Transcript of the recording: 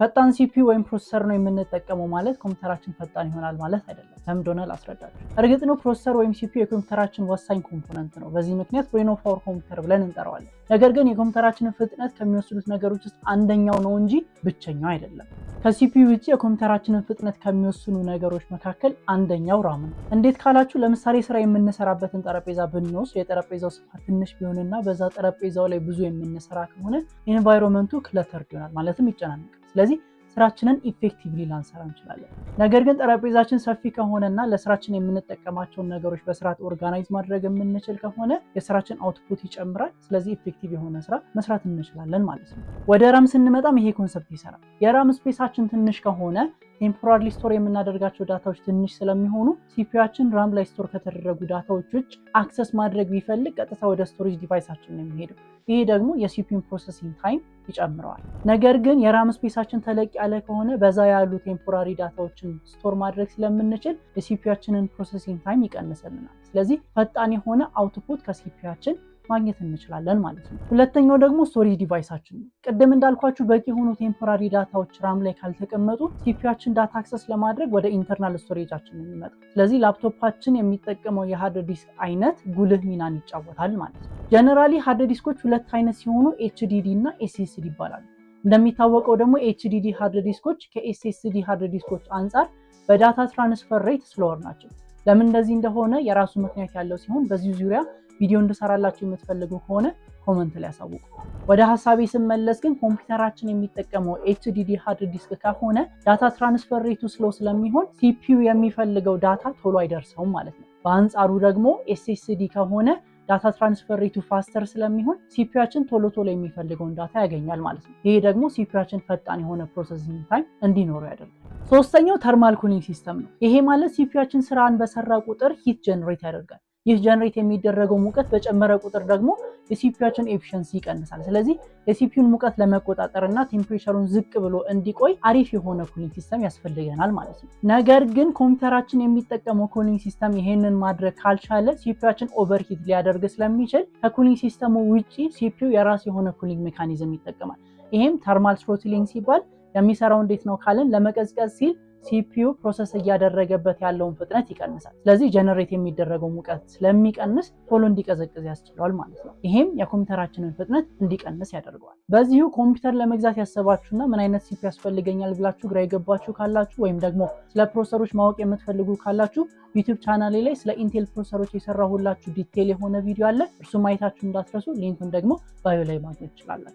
ፈጣን ሲፒዩ ወይም ፕሮሰሰር ነው የምንጠቀመው ማለት ኮምፒውተራችን ፈጣን ይሆናል ማለት አይደለም። ለምንድነው ላስረዳችሁ። እርግጥ ነው ፕሮሰሰር ወይም ሲፒዩ የኮምፒውተራችን ወሳኝ ኮምፖነንት ነው። በዚህ ምክንያት ብሬን ኦፍ አወር ኮምፒውተር ብለን እንጠራዋለን። ነገር ግን የኮምፒውተራችንን ፍጥነት ከሚወስዱት ነገሮች ውስጥ አንደኛው ነው እንጂ ብቸኛው አይደለም። ከሲፒዩ ውጪ የኮምፒውተራችንን ፍጥነት ከሚወስኑ ነገሮች መካከል አንደኛው ራም ነው። እንዴት ካላችሁ ለምሳሌ ስራ የምንሰራበትን ጠረጴዛ ብንወስድ የጠረጴዛው ስፋት ትንሽ ቢሆንና በዛ ጠረጴዛው ላይ ብዙ የምንሰራ ከሆነ ኤንቫይሮንመንቱ ክለተርድ ይሆናል ማለትም ይጨናነቃል። ስለዚህ ስራችንን ኢፌክቲቭሊ ላንሰራ እንችላለን። ነገር ግን ጠረጴዛችን ሰፊ ከሆነና ለስራችን የምንጠቀማቸውን ነገሮች በስርዓት ኦርጋናይዝ ማድረግ የምንችል ከሆነ የስራችን አውትፑት ይጨምራል። ስለዚህ ኢፌክቲቭ የሆነ ስራ መስራት እንችላለን ማለት ነው። ወደ ራም ስንመጣም ይሄ ኮንሰፕት ይሰራል። የራም ስፔሳችን ትንሽ ከሆነ ቴምፖራሪ ስቶር የምናደርጋቸው ዳታዎች ትንሽ ስለሚሆኑ ሲፒዩአችን ራም ላይ ስቶር ከተደረጉ ዳታዎች ውጭ አክሰስ ማድረግ ቢፈልግ ቀጥታ ወደ ስቶሬጅ ዲቫይሳችን ነው የሚሄደው። ይሄ ደግሞ የሲፒዩን ፕሮሰሲንግ ታይም ይጨምረዋል። ነገር ግን የራም ስፔሳችን ተለቅ ያለ ከሆነ በዛ ያሉ ቴምፖራሪ ዳታዎችን ስቶር ማድረግ ስለምንችል የሲፒዩአችንን ፕሮሰሲንግ ታይም ይቀንስልናል። ስለዚህ ፈጣን የሆነ አውትፑት ከሲፒዩአችን ማግኘት እንችላለን ማለት ነው። ሁለተኛው ደግሞ ስቶሬጅ ዲቫይሳችን ነው። ቅድም እንዳልኳችሁ በቂ የሆኑ ቴምፖራሪ ዳታዎች ራም ላይ ካልተቀመጡ ሲፒዩአችን ዳታ አክሰስ ለማድረግ ወደ ኢንተርናል ስቶሬጃችን ነው የሚመጣው። ስለዚህ ላፕቶፓችን የሚጠቀመው የሃርድ ዲስክ አይነት ጉልህ ሚናን ይጫወታል ማለት ነው። ጀነራሊ ሃርድ ዲስኮች ሁለት አይነት ሲሆኑ ኤችዲዲ እና ኤስኤስዲ ይባላሉ። እንደሚታወቀው ደግሞ ኤችዲዲ ሃርድ ዲስኮች ከኤስኤስዲ ሃርድ ዲስኮች አንጻር በዳታ ትራንስፈር ሬት ስሎወር ናቸው። ለምን እንደዚህ እንደሆነ የራሱ ምክንያት ያለው ሲሆን በዚህ ዙሪያ ቪዲዮ እንድሰራላችሁ የምትፈልጉ ከሆነ ኮመንት ላይ ያሳውቁ። ወደ ሐሳቤ ስመለስ ግን ኮምፒውተራችን የሚጠቀመው ኤችዲዲ ሃርድ ዲስክ ከሆነ ዳታ ትራንስፈር ሬቱ ስሎ ስለሚሆን ሲፒዩ የሚፈልገው ዳታ ቶሎ አይደርሰውም ማለት ነው። በአንጻሩ ደግሞ ኤስኤስዲ ከሆነ ዳታ ትራንስፈር ሬቱ ፋስተር ስለሚሆን ሲፒዩአችን ቶሎ የሚፈልገውን ዳታ ያገኛል ማለት ነው። ይሄ ደግሞ ሲፒዩአችን ፈጣን የሆነ ፕሮሰሲንግ ታይም እንዲኖረው ያደርጋል። ሶስተኛው ተርማል ኩሊንግ ሲስተም ነው። ይሄ ማለት ሲፒዩአችን ስራን በሰራ ቁጥር ሂት ጀነሬት ያደርጋል። ይህ ጀነሬት የሚደረገው ሙቀት በጨመረ ቁጥር ደግሞ የሲፒዩአችን ኤፊሽንሲ ይቀንሳል። ስለዚህ የሲፒዩን ሙቀት ለመቆጣጠርና ቴምፕሬቸሩን ዝቅ ብሎ እንዲቆይ አሪፍ የሆነ ኩሊንግ ሲስተም ያስፈልገናል ማለት ነው። ነገር ግን ኮምፒውተራችን የሚጠቀመው ኩሊንግ ሲስተም ይሄንን ማድረግ ካልቻለ ሲፒዩአችን ኦቨርሂት ሊያደርግ ስለሚችል ከኩሊንግ ሲስተሙ ውጪ ሲፒዩ የራሱ የሆነ ኩሊንግ ሜካኒዝም ይጠቀማል። ይሄም ተርማል ትሮትሊንግ ሲባል የሚሰራው እንዴት ነው ካለን ለመቀዝቀዝ ሲል ሲፒዩ ፕሮሰስ እያደረገበት ያለውን ፍጥነት ይቀንሳል። ስለዚህ ጀነሬት የሚደረገው ሙቀት ስለሚቀንስ ቶሎ እንዲቀዘቅዝ ያስችለዋል ማለት ነው። ይሄም የኮምፒውተራችንን ፍጥነት እንዲቀንስ ያደርገዋል። በዚሁ ኮምፒውተር ለመግዛት ያሰባችሁና ምን አይነት ሲፒዩ ያስፈልገኛል ብላችሁ ግራ የገባችሁ ካላችሁ ወይም ደግሞ ስለ ፕሮሰሰሮች ማወቅ የምትፈልጉ ካላችሁ ዩቲዩብ ቻናሌ ላይ ስለ ኢንቴል ፕሮሰሰሮች የሰራሁላችሁ ዲቴል የሆነ ቪዲዮ አለ። እርሱ ማየታችሁ እንዳትረሱ። ሊንኩን ደግሞ ባዮ ላይ ማግኘት ትችላላችሁ።